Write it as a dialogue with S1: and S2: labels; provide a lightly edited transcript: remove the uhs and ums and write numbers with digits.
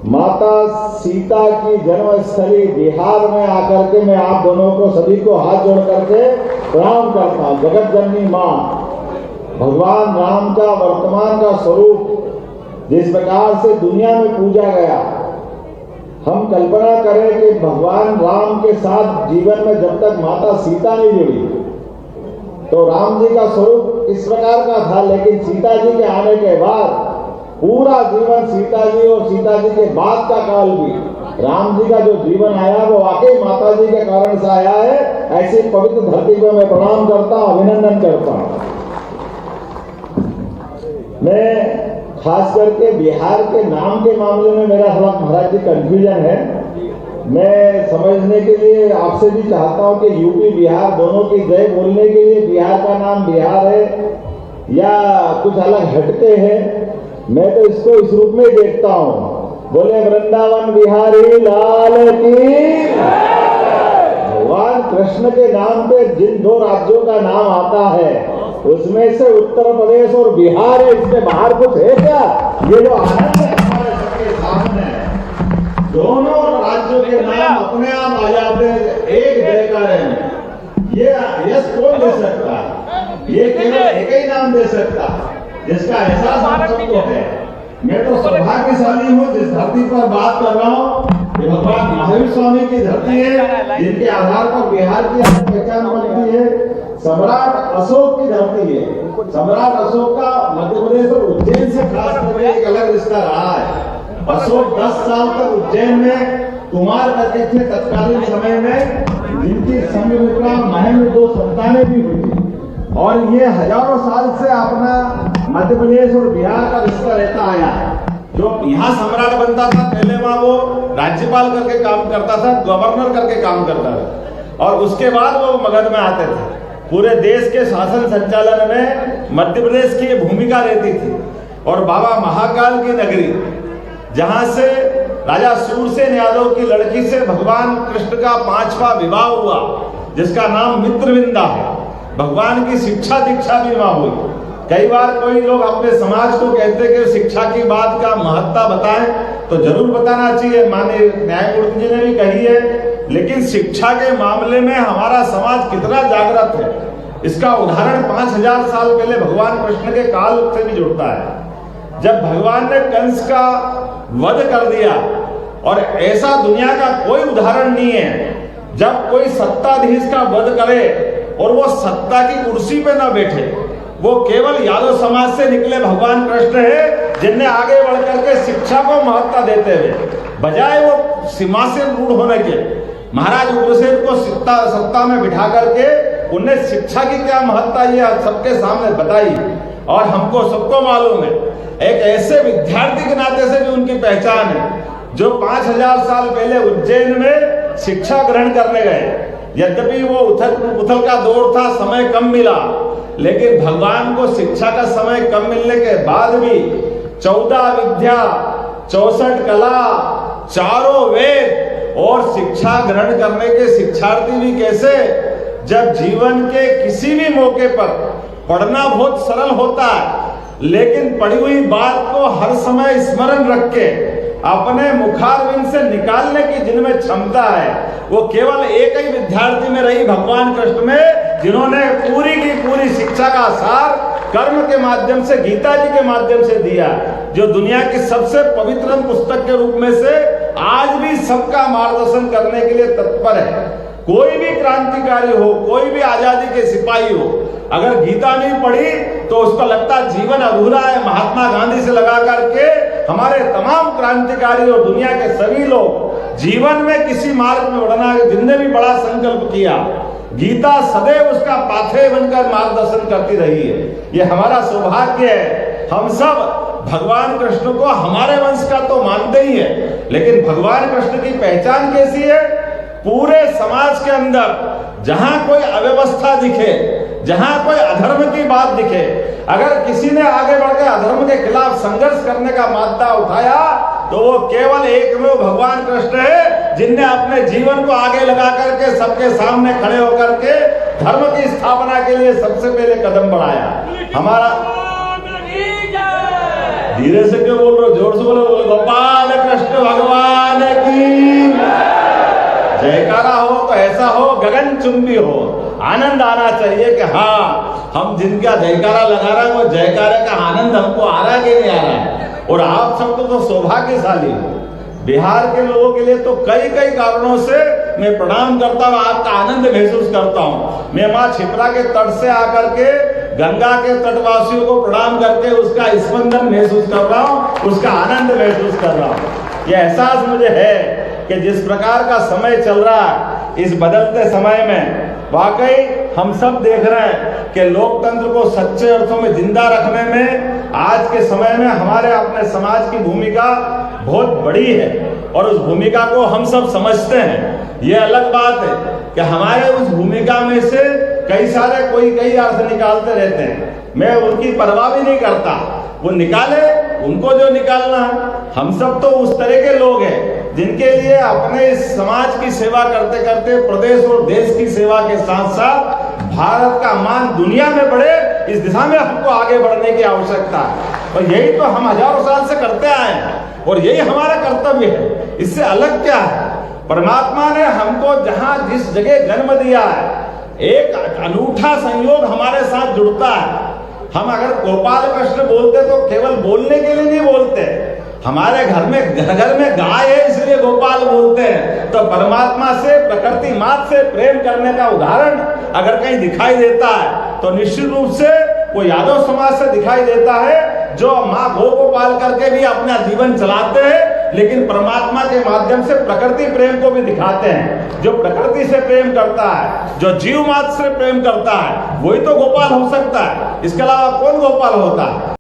S1: माता सीता की जन्मस्थली बिहार में आकर के मैं आप दोनों को सभी को हाथ जोड़ करके प्रणाम करता हूँ। जगत जननी माँ, भगवान राम का वर्तमान का स्वरूप जिस प्रकार से दुनिया में पूजा गया, हम कल्पना करें कि भगवान राम के साथ जीवन में जब तक माता सीता नहीं जुड़ी तो राम जी का स्वरूप इस प्रकार का था, लेकिन सीता जी के आने के बाद पूरा जीवन सीता जी और सीता जी के बाद का काल भी राम जी का जो जीवन आया वो वाकई माता जी के कारण से आया है। ऐसी पवित्र धरती को मैं प्रणाम करता हूँ, अभिनंदन करता हूँ। मैं खास करके बिहार के नाम के मामले में मेरा थोड़ा महाराज जी कंफ्यूजन है। मैं समझने के लिए आपसे भी चाहता हूँ कि यूपी बिहार दोनों की जय बोलने के लिए बिहार का नाम बिहार है या कुछ अलग हटके है। मैं तो इसको इस रूप में देखता हूँ। बोले वृंदावन बिहारी लाल की। भगवान कृष्ण के नाम पे जिन दो राज्यों का नाम आता है उसमें से उत्तर प्रदेश और बिहार है, इसके बाहर कुछ है क्या? ये जो आनंद है हमारे सबके सामने, दोनों राज्यों के नाम अपने आप आ जाते हैं, एक जयकार है। ये यश कौन दे सकता? ये केवल एक ही नाम दे सकता जिसका एहसास हम सबको है। मैं तो सौभाग्यशाली हूँ जिस धरती पर बात कर रहा हूँ, ये भगवान महावीर स्वामी की धरती है, जिनके आधार पर बिहार की पहचान बनती है। सम्राट अशोक की धरती है। सम्राट अशोक का मध्य प्रदेश और उज्जैन से खास करके एक अलग रिश्ता रहा है। अशोक 10 साल तक उज्जैन में कुमार करके थे तत्कालीन समय में, जिनकी संघमित्रा महल में 2 संतानें भी हुई थी। और ये हजारों साल से अपना मध्य प्रदेश और बिहार का रिश्ता रहता आया है। जो यहाँ सम्राट बनता था पहले वहां वो राज्यपाल करके काम करता था, गवर्नर करके काम करता था, और उसके बाद वो मगध में आते थे। पूरे देश के शासन संचालन में मध्य प्रदेश की भूमिका रहती थी। और बाबा महाकाल की नगरी, जहां से राजा सूरसेन यादव की लड़की से भगवान कृष्ण का 5वां विवाह हुआ, जिसका नाम मित्रविंदा है। भगवान की शिक्षा दीक्षा भी वहां हुई। कई बार कोई लोग अपने समाज को कहते कि शिक्षा की बात का महत्ता बताएं, तो जरूर बताना चाहिए, माननीय न्यायमूर्ति जी ने भी कही है। लेकिन शिक्षा के मामले में हमारा समाज कितना जागृत है, इसका उदाहरण 5000 साल पहले भगवान कृष्ण के काल से भी जुड़ता है। जब भगवान ने कंस का वध कर दिया, और ऐसा दुनिया का कोई उदाहरण नहीं है जब कोई सत्ताधीश का वध करे और वो सत्ता की कुर्सी पे ना बैठे। वो केवल यादव समाज से निकले भगवान कृष्ण है, जिनने आगे बढ़ करके शिक्षा को महत्ता देते हुए, बजाय वो सिंहासन रूढ़ होने के, महाराज उग्रसेन को सत्ता में बिठा करके उन्हें शिक्षा की क्या महत्ता ये सबके सामने बताई। और हमको सबको मालूम है, एक ऐसे विद्यार्थी के नाते से भी उनकी पहचान है जो 5000 साल पहले उज्जैन में शिक्षा ग्रहण करने गए। यद्यपि वो उथल का दौर था, समय कम मिला, लेकिन भगवान को शिक्षा का समय कम मिलने के बाद भी 14 विद्या, 64 कला, चारों वेद और शिक्षा ग्रहण करने के शिक्षार्थी भी कैसे, जब जीवन के किसी भी मौके पर पढ़ना बहुत सरल होता है, लेकिन पढ़ी हुई बात को हर समय स्मरण रख के अपने मुखारविंद से निकालने की जिनमें क्षमता है, वो केवल एक ही विद्यार्थी में रही, भगवान कृष्ण में, जिन्होंने पूरी की पूरी शिक्षा का सार कर्म के माध्यम से, गीता जी के माध्यम से दिया, जो दुनिया की सबसे पवित्र पुस्तक के रूप में से आज भी सबका मार्गदर्शन करने के लिए तत्पर है। कोई भी क्रांतिकारी हो, कोई भी आजादी के सिपाही हो, अगर गीता नहीं पढ़ी तो उसको लगता जीवन अधूरा है। महात्मा गांधी से लगा करके हमारे तमाम क्रांतिकारी और दुनिया के सभी लोग जीवन में किसी मार्ग में बढ़ना, जिनने भी बड़ा संकल्प किया, गीता सदैव उसका पाथेय बनकर मार्गदर्शन करती रही है। ये हमारा सौभाग्य है। हम सब भगवान कृष्ण को हमारे वंश का तो मानते ही है, लेकिन भगवान कृष्ण की पहचान कैसी है? पूरे समाज के अंदर जहां कोई अव्यवस्था दिखे, जहां कोई अधर्म की बात दिखे, अगर किसी ने आगे बढ़कर अधर्म के खिलाफ संघर्ष करने का मादा उठाया, तो वो केवल एकमेव भगवान कृष्ण है, जिनने अपने जीवन को आगे लगा करके सबके सामने खड़े होकर के धर्म की स्थापना के लिए सबसे पहले कदम बढ़ाया। हमारा धीरे से क्यों बोल रहे हो, जोर से बोलो, गोपाल कृष्ण भगवान गगनचुंबी हो, आनंद आना चाहिए कि हाँ हम जिनका जयकारा लगा रहे हैं वो जयकारे का आनंद हमको आ रहा है कि नहीं आ रहा है। और आप सब तो सौभाग्यशाली हो। बिहार के लोगों के लिए तो कई कई कारणों से मैं प्रणाम करता हूँ, आपका आनंद महसूस करता हूँ। मैं माँ क्षिप्रा के तट से आकर के गंगा के तटवासियों को प्रणाम करके उसका स्पंदन महसूस कर रहा हूँ, उसका आनंद महसूस कर रहा हूँ। ये एहसास मुझे है कि जिस प्रकार का समय चल रहा है इस बदलते समय में, वाकई हम सब देख रहे हैं कि लोकतंत्र को सच्चे अर्थों में जिंदा रखने में आज के समय में हमारे अपने समाज की भूमिका बहुत बड़ी है और उस भूमिका को हम सब समझते हैं। ये अलग बात है कि हमारे उस भूमिका में से कई सारे कोई कई अर्थ निकालते रहते हैं, मैं उनकी परवाह भी नहीं करता, वो निकाले, उनको जो निकालना। हम सब तो उस तरह के लोग हैं जिनके लिए अपने इस समाज की सेवा करते करते प्रदेश और देश की सेवा के साथ साथ भारत का मान दुनिया में बढ़े, इस दिशा में हमको आगे बढ़ने की आवश्यकता है। और यही तो हम हजारों साल से करते आए हैं और यही हमारा कर्तव्य है। इससे अलग क्या है? परमात्मा ने हमको जहां जिस जगह जन्म दिया है, एक अनूठा संयोग हमारे साथ जुड़ता है। हम अगर गोपाल कृष्ण बोलते तो केवल बोलने के लिए नहीं बोलते, हमारे घर में गाय है इसलिए गोपाल बोलते हैं। तो परमात्मा से, प्रकृति मात से प्रेम करने का उदाहरण अगर कहीं दिखाई देता है तो निश्चित रूप से वो यादव समाज से दिखाई देता है, जो माँ गौ को पाल करके भी अपना जीवन चलाते हैं लेकिन परमात्मा के माध्यम से प्रकृति प्रेम को भी दिखाते हैं। जो प्रकृति से प्रेम करता है, जो जीव मात्र से प्रेम करता है, वही तो गोपाल हो सकता है। इसके अलावा कौन गोपाल होता है?